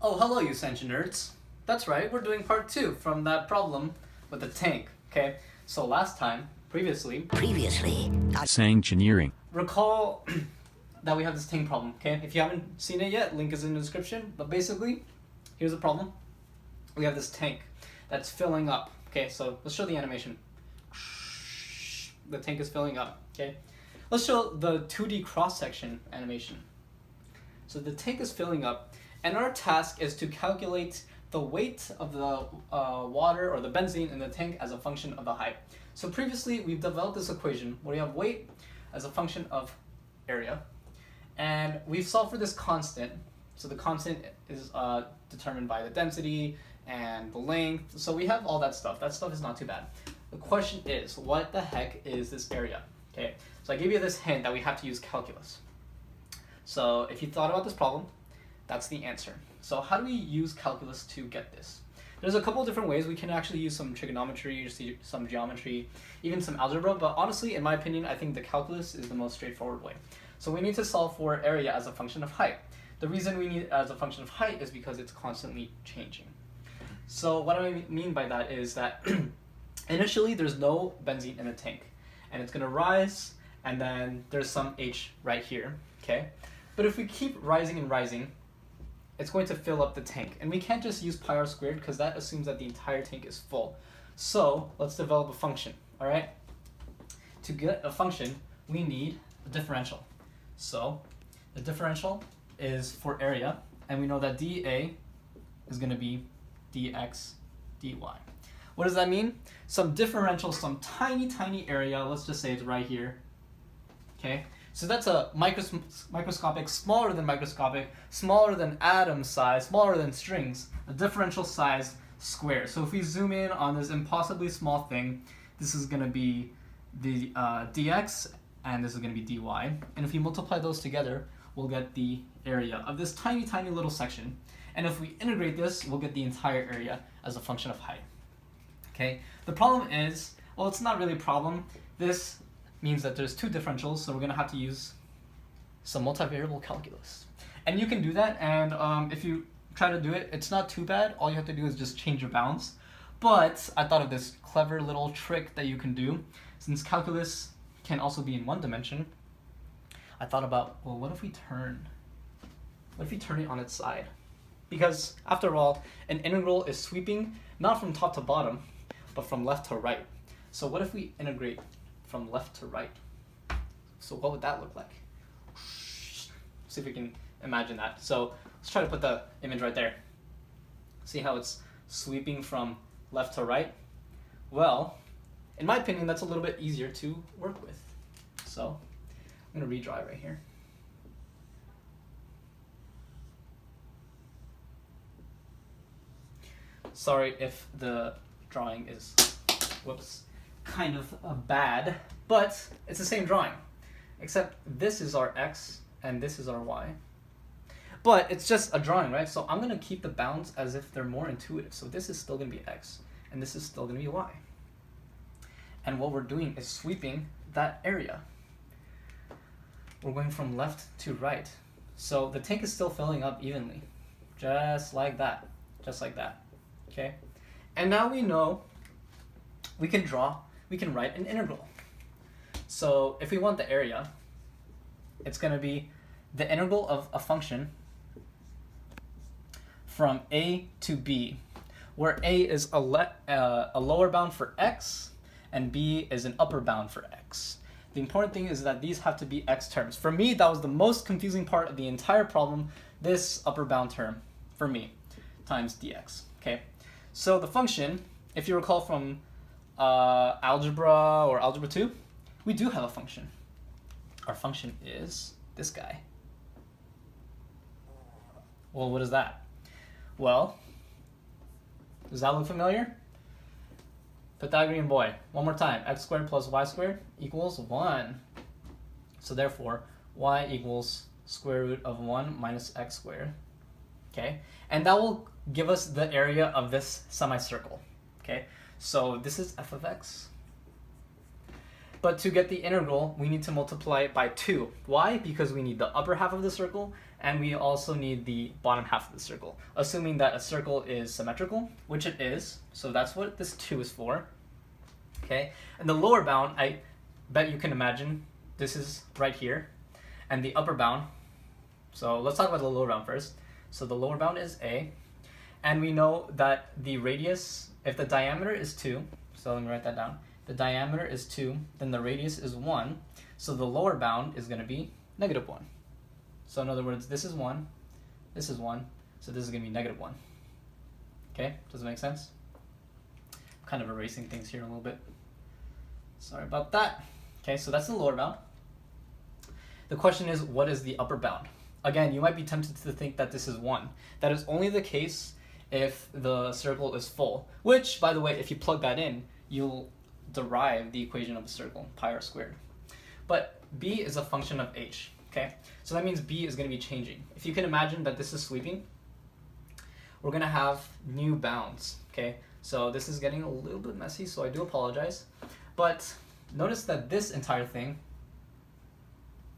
Oh, hello, you sentient nerds. That's right, we're doing part 2 from that problem with the tank, okay? So previously, Sanctioneering. recall that we have this tank problem, okay? If you haven't seen it yet, link is in the description. But basically, here's the problem. We have this tank that's filling up, okay? So let's show the animation. The tank is filling up, okay? Let's show the 2D cross-section animation. So the tank is filling up, and our task is to calculate the weight of the water or the benzene in the tank as a function of the height. So previously, we've developed this equation where we have weight as a function of area, and we've solved for this constant. So the constant is determined by the density and the length. So we have all that stuff. That stuff is not too bad. The question is, what the heck is this area? Okay, so I gave you this hint that we have to use calculus. So if you thought about this problem, that's the answer. So how do we use calculus to get this? There's a couple of different ways. We can actually use some trigonometry, some geometry, even some algebra, but honestly, in my opinion, I think the calculus is the most straightforward way. So we need to solve for area as a function of height. The reason we need it as a function of height is because it's constantly changing. So what I mean by that is that initially there's no benzene in the tank, and it's gonna rise, and then there's some H right here, okay? But if we keep rising and rising, it's going to fill up the tank. And we can't just use pi r squared because that assumes that the entire tank is full. So let's develop a function, all right? To get a function, we need a differential. So the differential is for area, and we know that dA is going to be dx dy. What does that mean? Some differential, some tiny area, let's just say it's right here, okay? So that's a microscopic, smaller than microscopic, smaller than atom size, smaller than strings, a differential size square. So if we zoom in on this impossibly small thing, this is going to be the dx, and this is going to be dy. And if you multiply those together, we'll get the area of this tiny little section. And if we integrate this, we'll get the entire area as a function of height. Okay. The problem is, well, it's not really a problem. This means that there's two differentials, so we're going to have to use some multivariable calculus. And you can do that, and if you try to do it, it's not too bad. All you have to do is just change your bounds. But I thought of this clever little trick that you can do. Since calculus can also be in one dimension, I thought about, well, what if we turn it on its side? Because after all, an integral is sweeping not from top to bottom, but from left to right. So what if we integrate from left to right? So what would that look like? See if we can imagine that. So let's try to put the image right there. See how it's sweeping from left to right? Well, in my opinion, that's a little bit easier to work with. So I'm going to redraw it right here. Sorry if the drawing is, whoops, kind of bad, but it's the same drawing, except this is our x and this is our y. But it's just a drawing, right? So I'm going to keep the bounds as if they're more intuitive. So this is still going to be x, and this is still going to be y. And what we're doing is sweeping that area. We're going from left to right. So the tank is still filling up evenly, just like that, okay? And now we know we can write an integral. So if we want the area, it's going to be the integral of a function from a to b, where a is a lower bound for x and b is an upper bound for x. The important thing is that these have to be x terms. For me, that was the most confusing part of the entire problem, this upper bound term, for me, times dx, okay? So the function, if you recall from algebra or algebra 2, we do have a function. Our function is this guy. Well, what is that? Well, does that look familiar? Pythagorean boy. One more time. X squared plus y squared equals 1. So therefore, y equals square root of 1 minus x squared. Okay? And that will give us the area of this semicircle. Okay? So this is f of x. But to get the integral, we need to multiply it by 2. Why? Because we need the upper half of the circle and we also need the bottom half of the circle, assuming that a circle is symmetrical, which it is, so that's what this 2 is for. Okay, and the lower bound, I bet you can imagine this is right here, and the upper bound, so let's talk about the lower bound first. So the lower bound is A, and we know that the radius, if the diameter is 2, so let me write that down, the diameter is 2, then the radius is 1, so the lower bound is going to be -1. So in other words, this is 1, this is 1, so this is going to be -1. Okay, does it make sense? I'm kind of erasing things here a little bit. Sorry about that. Okay, so that's the lower bound. The question is, what is the upper bound? Again, you might be tempted to think that this is 1. That is only the case if the circle is full, which, by the way, if you plug that in, you'll derive the equation of a circle, pi r squared. But b is a function of h, okay? So that means b is going to be changing. If you can imagine that this is sweeping, we're going to have new bounds, okay? So this is getting a little bit messy, so I do apologize. But notice that this entire thing,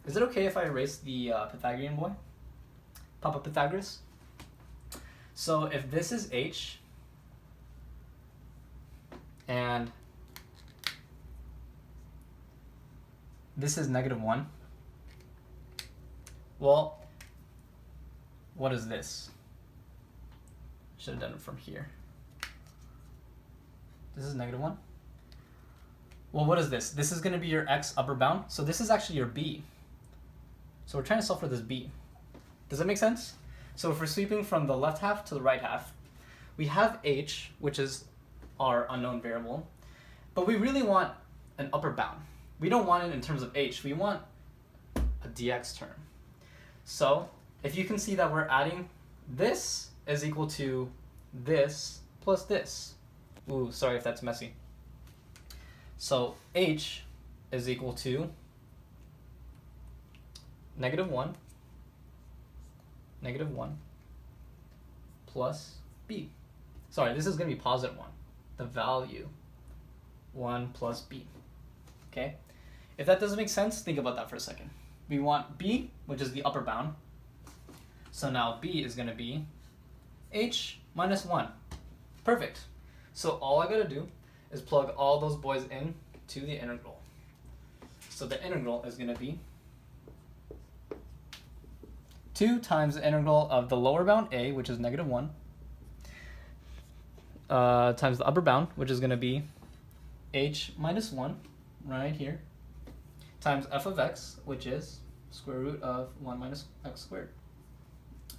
is it okay if I erase the Pythagorean boy? Papa Pythagoras? So if this is h, and this is -1, well, what is this? Should have done it from here. This is -1. Well, what is this? This is going to be your x upper bound. So this is actually your b. So we're trying to solve for this b. Does that make sense? So if we're sweeping from the left half to the right half, we have h, which is our unknown variable, but we really want an upper bound. We don't want it in terms of h. We want a dx term. So if you can see that we're adding this is equal to this plus this. Ooh, sorry if that's messy. So h is equal to -1 plus b. Sorry, this is going to be +1. The value 1 plus b. Okay? If that doesn't make sense, think about that for a second. We want b, which is the upper bound. So now b is going to be h minus 1. Perfect. So all I got to do is plug all those boys in to the integral. So the integral is going to be 2 times the integral of the lower bound a, which is -1, times the upper bound, which is going to be h minus 1, right here, times f of x, which is square root of 1 minus x squared.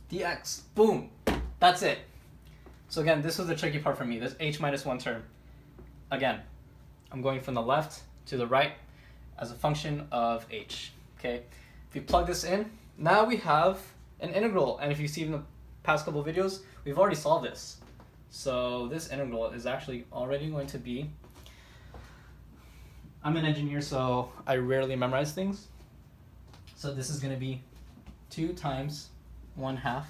dx. Boom! That's it. So again, this was the tricky part for me, this h minus 1 term. Again, I'm going from the left to the right as a function of h. Okay, if you plug this in, now we have an integral, and if you see in the past couple of videos, we've already solved this. So this integral is actually already going to be, I'm an engineer, so I rarely memorize things. So this is going to be 2 times 1/2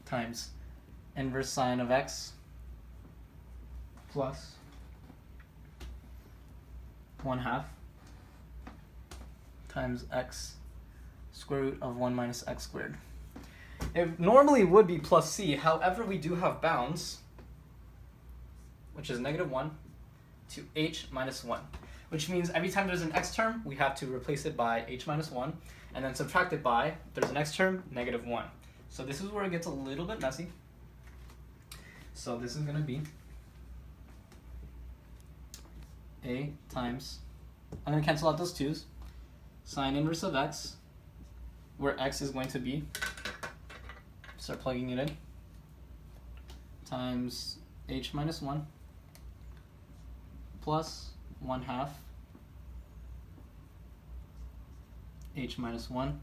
times inverse sine of x plus 1/2 times x square root of 1 minus x squared. It normally would be plus c, however we do have bounds, which is -1 to h minus 1, which means every time there's an x term, we have to replace it by h minus 1, and then subtract it by, if there's an x term, -1. So this is where it gets a little bit messy. So this is going to be a times, I'm going to cancel out those 2's, sine inverse of x, where x is going to be, start plugging it in, times h minus 1 plus 1/2 h minus 1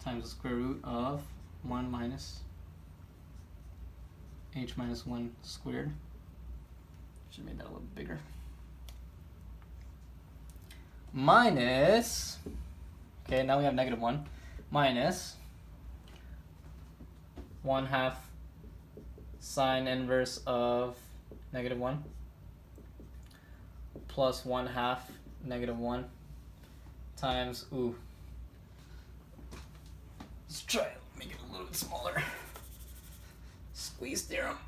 times the square root of 1 minus h minus 1 squared. Should have made that a little bigger. Minus, okay, now we have -1, minus 1/2 sine inverse of -1 plus 1/2 -1 times, try to make it a little bit smaller. Squeeze theorem.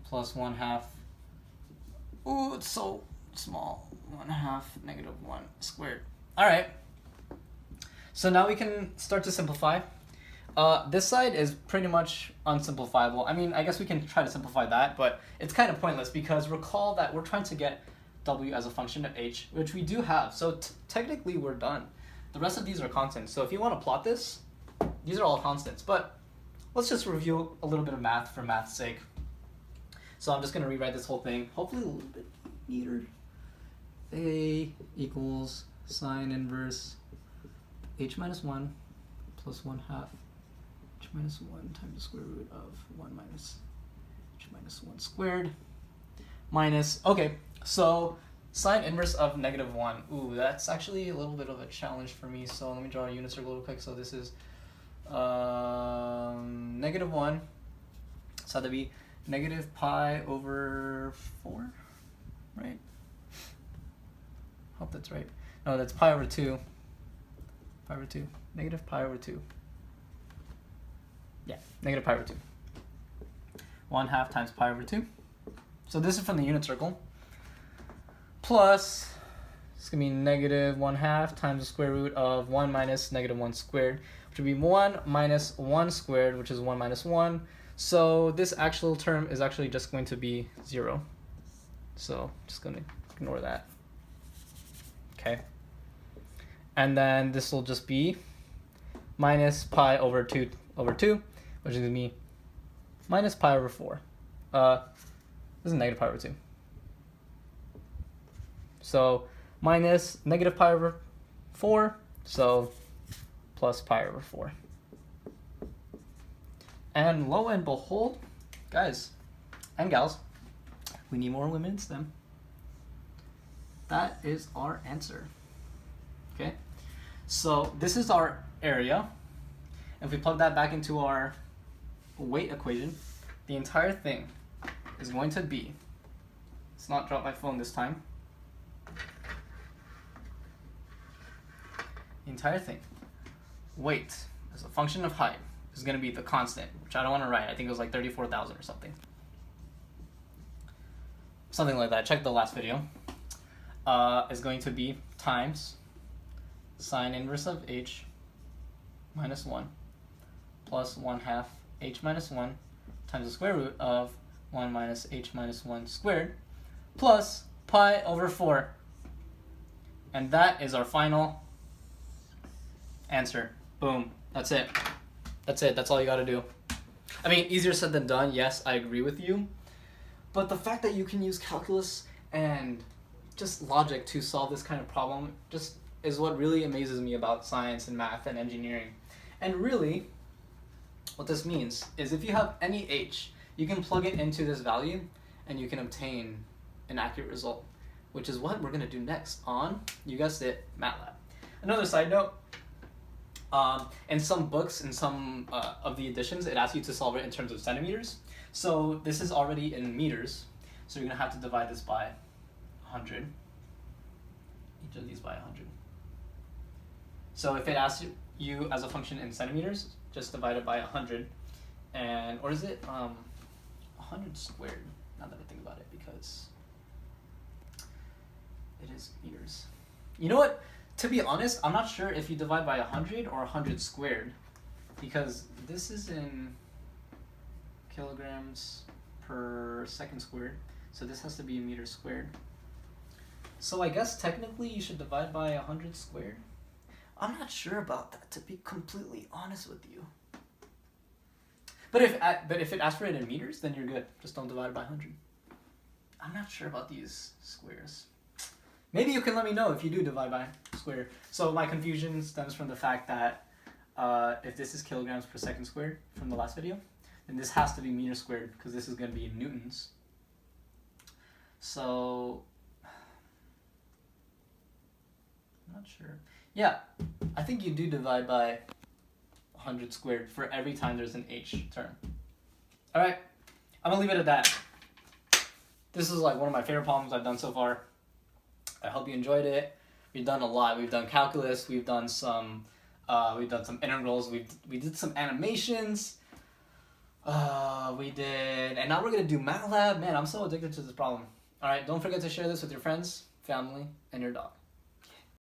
Plus 1/2. Ooh, it's so small. 1/2 -1 squared. All right. So now we can start to simplify. This side is pretty much unsimplifiable. I mean, I guess we can try to simplify that, but it's kind of pointless because recall that we're trying to get w as a function of h, which we do have. So technically we're done. The rest of these are constants. So if you want to plot this, these are all constants. But let's just review a little bit of math for math's sake. So I'm just going to rewrite this whole thing, hopefully a little bit neater. A equals sine inverse h minus 1 plus 1/2 h minus 1 times the square root of 1 minus h minus 1 squared minus, okay, so sine inverse of -1. Ooh, that's actually a little bit of a challenge for me, so let me draw a unit circle real quick. So this is -1, so that'd be -pi/4, right? Hope that's right. No, that's pi/2. pi/2. -pi/2. Yeah, -pi/2. 1/2 times pi/2. So this is from the unit circle. Plus, it's going to be -1/2 times the square root of 1 minus -1 squared, which would be 1 minus 1 squared, which is 1 minus 1. So this actual term is actually just going to be 0. So just going to ignore that. Okay. And then this will just be minus pi/2, which is going to be minus pi/4. This is -pi/2. So minus -pi/4, so plus pi/4. And lo and behold, guys and gals, we need more women in STEM. That is our answer. Okay, so this is our area. If we plug that back into our weight equation, the entire thing is going to be, let's not drop my phone this time, the entire thing, weight as a function of height, is going to be the constant, which I don't want to write. I think it was like 34,000 or something. Something like that. Check the last video. Is going to be times sine inverse of h minus 1 plus 1/2 h minus 1 times the square root of 1 minus h minus 1 squared plus pi/4. And that is our final answer. Boom. That's it. That's it. That's all you got to do. I mean, easier said than done. Yes, I agree with you. But the fact that you can use calculus and just logic to solve this kind of problem just is what really amazes me about science and math and engineering. And really, what this means is if you have any h, you can plug it into this value and you can obtain an accurate result, which is what we're going to do next on, you guessed it, Matlab. Another side note, in some books, in some of the editions, it asks you to solve it in terms of centimeters. So this is already in meters, so you're going to have to divide this by 100. Each of these by 100. So if it asks you as a function in centimeters, just divide it by 100. And, or is it 100 squared, now that I think about it, because it is meters. You know what? To be honest, I'm not sure if you divide by 100 or 100 squared, because this is in kilograms per second squared, so this has to be a meter squared. So I guess technically you should divide by 100 squared. I'm not sure about that, to be completely honest with you. But if it asks for it in meters, then you're good. Just don't divide it by 100. I'm not sure about these squares. Maybe you can let me know if you do divide by square. So my confusion stems from the fact that if this is kilograms per second squared from the last video, then this has to be meter squared because this is going to be in newtons. So I'm not sure. Yeah, I think you do divide by 100 squared for every time there's an h term. All right, I'm gonna leave it at that. This is like one of my favorite problems I've done so far. I hope you enjoyed it. We've done a lot. We've done calculus. We've done some We've done some integrals. We did some animations. We did, and now we're gonna do Matlab. Man, I'm so addicted to this problem. All right, don't forget to share this with your friends, family, and your dog.